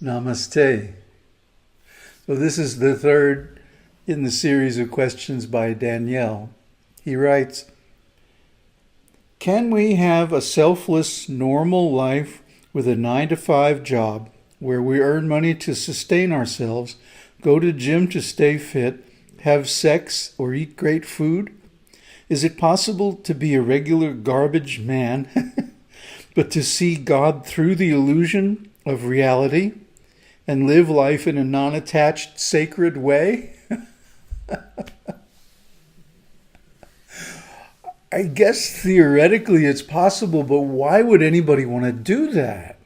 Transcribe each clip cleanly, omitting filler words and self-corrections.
Namaste. So this is the third in the series of questions by Danielle. He writes, can we have a selfless, normal life with a 9-to-5 job where we earn money to sustain ourselves, go to gym to stay fit, have sex, or eat great food? Is it possible to be a regular garbage man, but to see God through the illusion of reality and live life in a non-attached, sacred way? I guess theoretically it's possible, but why would anybody want to do that?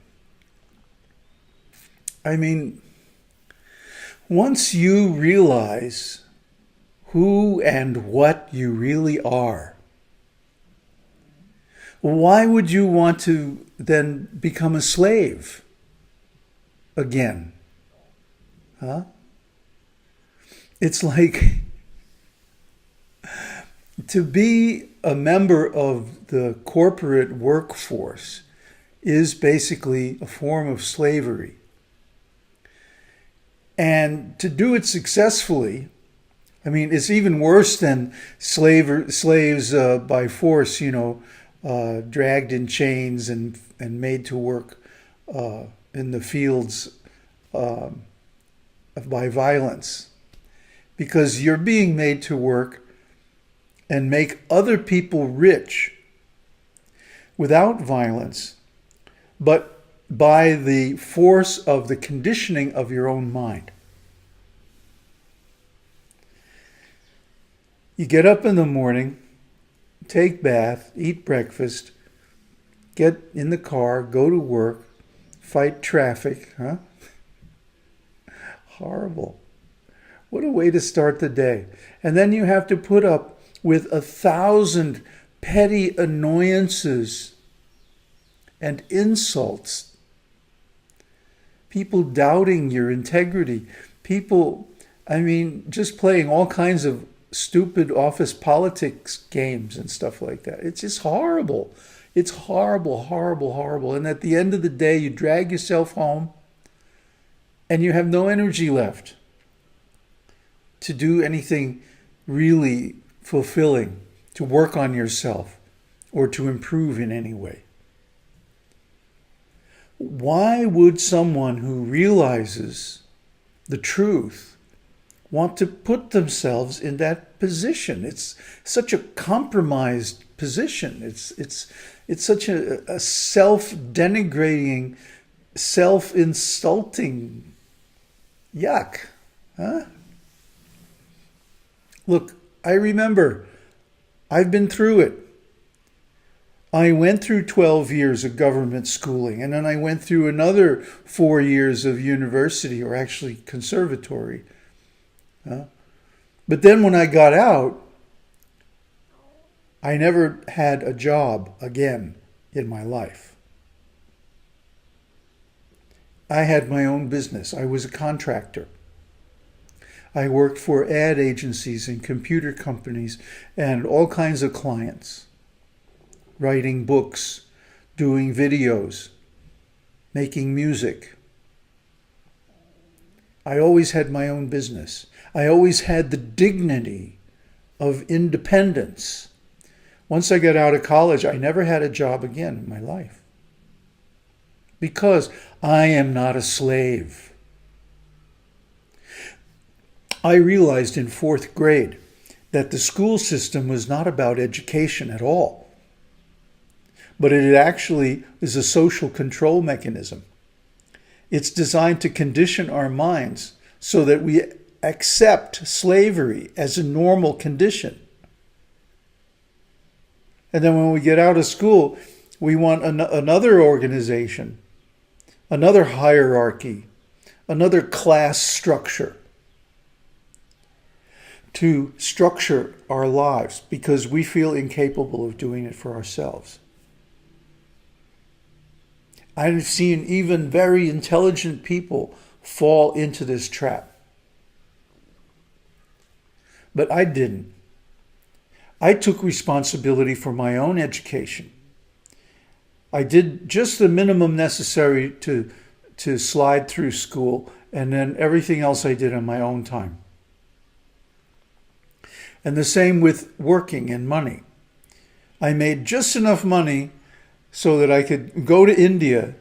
I mean, once you realize who and what you really are, why would you want to then become a slave again? Huh? It's like to be a member of the corporate workforce is basically a form of slavery. And to do it successfully, I mean, it's even worse than slaves by force, dragged in chains and made to work in the fields by violence. Because you're being made to work and make other people rich without violence, but by the force of the conditioning of your own mind. You get up in the morning, take bath, eat breakfast, get in the car, go to work, fight traffic, huh? Horrible. What a way to start the day. And then you have to put up with 1,000 petty annoyances and insults. People doubting your integrity. People, just playing all kinds of stupid office politics games and stuff like that. It's just horrible. It's horrible, horrible, horrible. And at the end of the day, you drag yourself home and you have no energy left to do anything really fulfilling, to work on yourself or to improve in any way. Why would someone who realizes the truth want to put themselves in that position? It's such a compromised position. It's such a self-denigrating, self-insulting yuck. Huh? Look, I remember, I've been through it. I went through 12 years of government schooling, and then I went through another 4 years of university, or actually conservatory. But then when I got out, I never had a job again in my life. I had my own business. I was a contractor. I worked for ad agencies and computer companies and all kinds of clients, writing books, doing videos, making music. I always had my own business. I always had the dignity of independence. Once I got out of college, I never had a job again in my life. Because I am not a slave. I realized in 4th grade that the school system was not about education at all, but it actually is a social control mechanism. It's designed to condition our minds so that we accept slavery as a normal condition. And then when we get out of school, we want another organization, another hierarchy, another class structure to structure our lives because we feel incapable of doing it for ourselves. I've seen even very intelligent people fall into this trap. But I didn't. I took responsibility for my own education. I did just the minimum necessary to to slide through school, and then everything else I did on my own time. And the same with working and money. I made just enough money so that I could go to India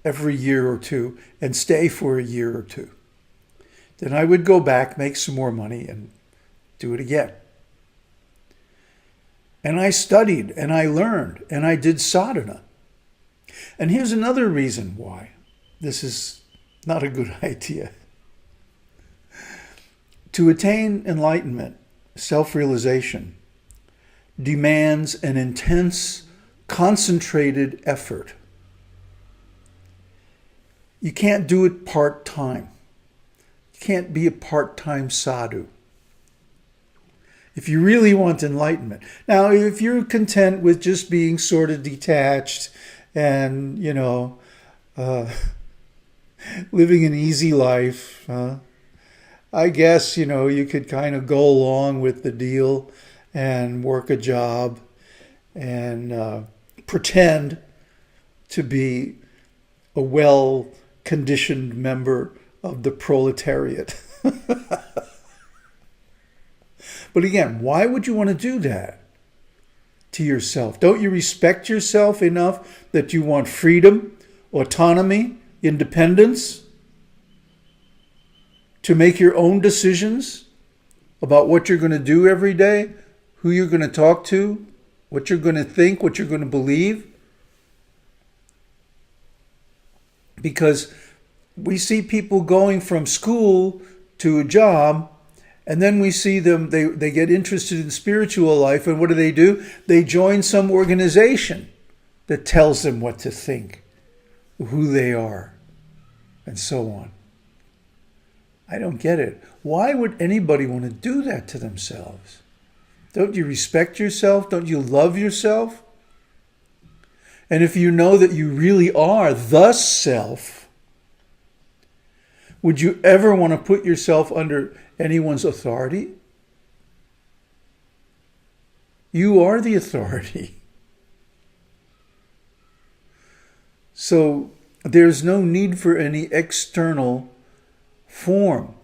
every year or two and stay for a year or two. Then I would go back, make some more money, and do it again. And I studied, and I learned, and I did sadhana. And here's another reason why this is not a good idea. To attain enlightenment, self-realization, demands an intense, concentrated effort. You can't do it part-time. You can't be a part-time sadhu. If you really want enlightenment. Now, if you're content with just being sort of detached and, living an easy life, I guess, you could kind of go along with the deal and work a job and pretend to be a well-conditioned member of the proletariat. But again, why would you want to do that to yourself? Don't you respect yourself enough that you want freedom, autonomy, independence to make your own decisions about what you're going to do every day, who you're going to talk to, what you're going to think, what you're going to believe? Because we see people going from school to a job, and then we see them, they get interested in spiritual life, and what do? They join some organization that tells them what to think, who they are, and so on. I don't get it. Why would anybody want to do that to themselves? Don't you respect yourself? Don't you love yourself? And if you know that you really are the self, would you ever want to put yourself under anyone's authority? You are the authority. So there's no need for any external form,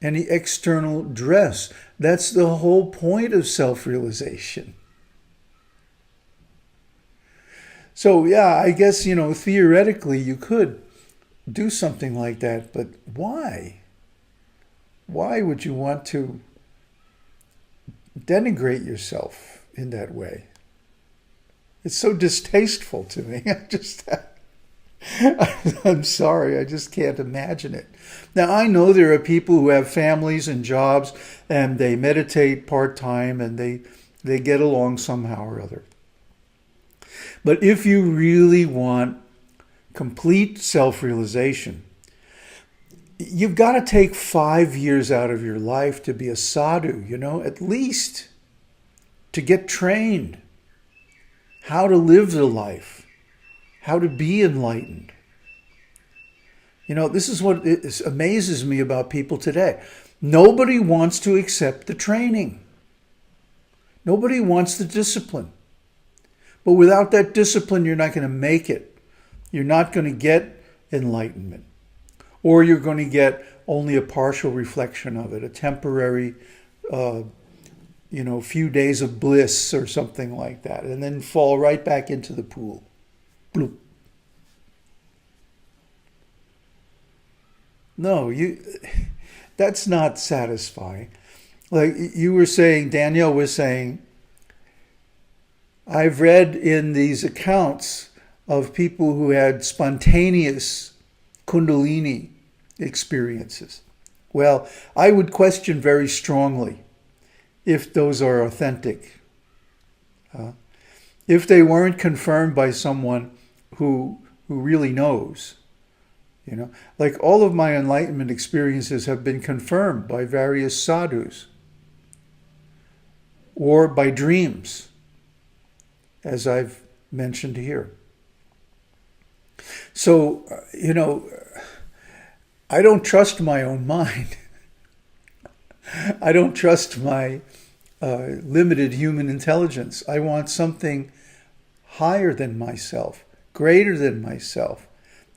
any external dress. That's the whole point of self-realization. So yeah, I guess, theoretically you could do something like that, but why? Why would you want to denigrate yourself in that way? It's so distasteful to me. I'm sorry, I just can't imagine it. Now, I know there are people who have families and jobs, and they meditate part-time, and they get along somehow or other. But if you really want complete self-realization, you've got to take 5 years out of your life to be a sadhu, at least to get trained how to live the life, how to be enlightened. This is what amazes me about people today. Nobody wants to accept the training. Nobody wants the discipline. But without that discipline, you're not going to make it. You're not going to get enlightenment. Or you're going to get only a partial reflection of it, a temporary, few days of bliss or something like that, and then fall right back into the pool. Bloop. No, that's not satisfying. Like you were saying, Danielle was saying, I've read in these accounts of people who had spontaneous Kundalini experiences. Well, I would question very strongly if those are authentic. If they weren't confirmed by someone who really knows. Like all of my enlightenment experiences have been confirmed by various sadhus or by dreams, as I've mentioned here. So, I don't trust my own mind. I don't trust my limited human intelligence. I want something higher than myself, greater than myself,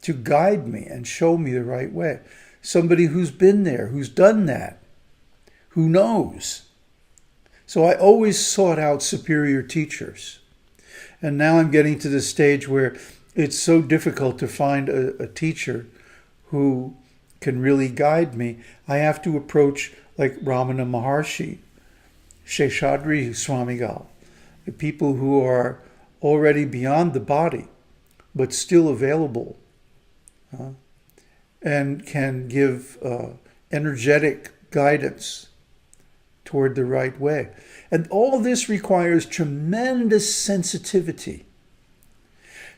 to guide me and show me the right way. Somebody who's been there, who's done that, who knows. So I always sought out superior teachers. And now I'm getting to the stage where it's so difficult to find a teacher who can really guide me. I have to approach like Ramana Maharshi, Sheshadri Swamigal, the people who are already beyond the body, but still available, and can give energetic guidance toward the right way. And all this requires tremendous sensitivity.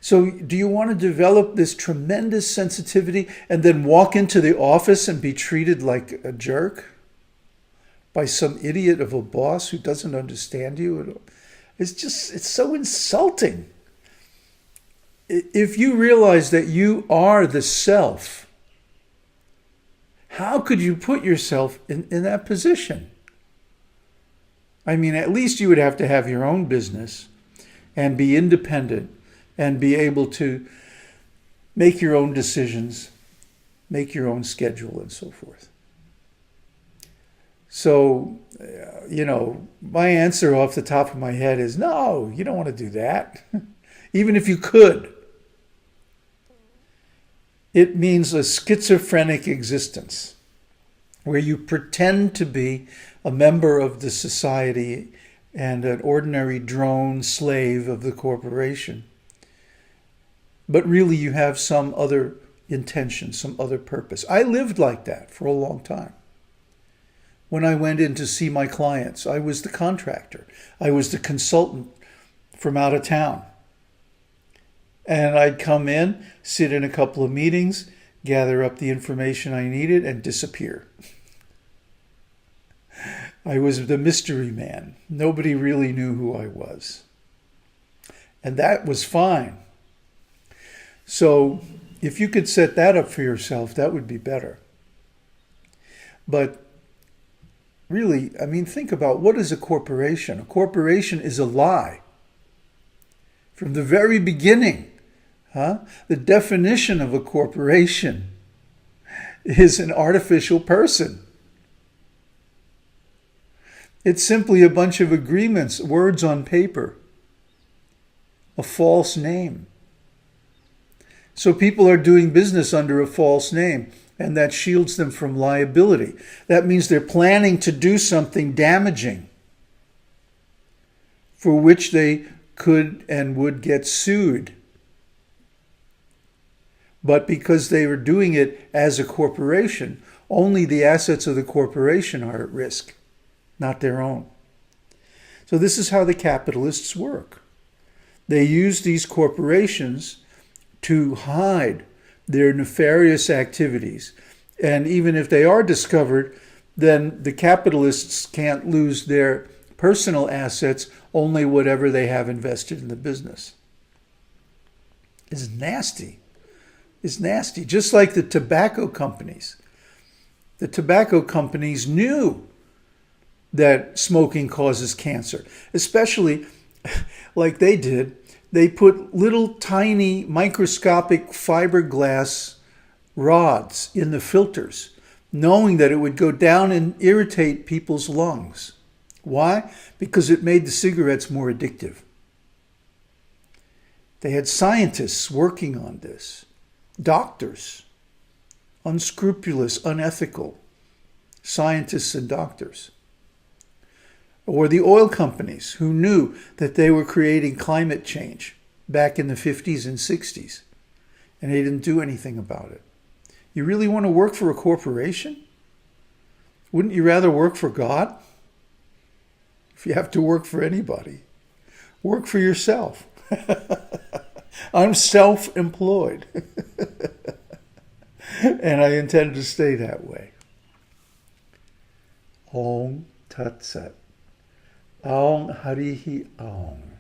So do you want to develop this tremendous sensitivity and then walk into the office and be treated like a jerk by some idiot of a boss who doesn't understand you? It's so insulting. If you realize that you are the self, how could you put yourself in that position? I mean, at least you would have to have your own business and be independent and be able to make your own decisions, make your own schedule, and so forth. So, my answer off the top of my head is no, you don't want to do that. Even if you could. It means a schizophrenic existence where you pretend to be a member of the society and an ordinary drone slave of the corporation. But really you have some other intention, some other purpose. I lived like that for a long time. When I went in to see my clients, I was the contractor. I was the consultant from out of town. And I'd come in, sit in a couple of meetings, gather up the information I needed, and disappear. I was the mystery man. Nobody really knew who I was. And that was fine. So if you could set that up for yourself, that would be better. But really, think about what is a corporation? A corporation is a lie. From the very beginning, the definition of a corporation is an artificial person. It's simply a bunch of agreements, words on paper, a false name. So people are doing business under a false name, and that shields them from liability. That means they're planning to do something damaging for which they could and would get sued. But because they were doing it as a corporation, only the assets of the corporation are at risk, not their own. So this is how the capitalists work. They use these corporations to hide their nefarious activities. And even if they are discovered, then the capitalists can't lose their personal assets, only whatever they have invested in the business. It's nasty. It's nasty. Just like the tobacco companies. The tobacco companies knew that smoking causes cancer, especially like they did. They put little tiny microscopic fiberglass rods in the filters, knowing that it would go down and irritate people's lungs. Why? Because it made the cigarettes more addictive. They had scientists working on this, doctors, unscrupulous, unethical scientists and doctors. Or the oil companies who knew that they were creating climate change back in the 50s and 60s, and they didn't do anything about it. You really want to work for a corporation? Wouldn't you rather work for God? If you have to work for anybody, work for yourself. I'm self-employed. And I intend to stay that way. Om Tat Sat. Aum Harihi Aum.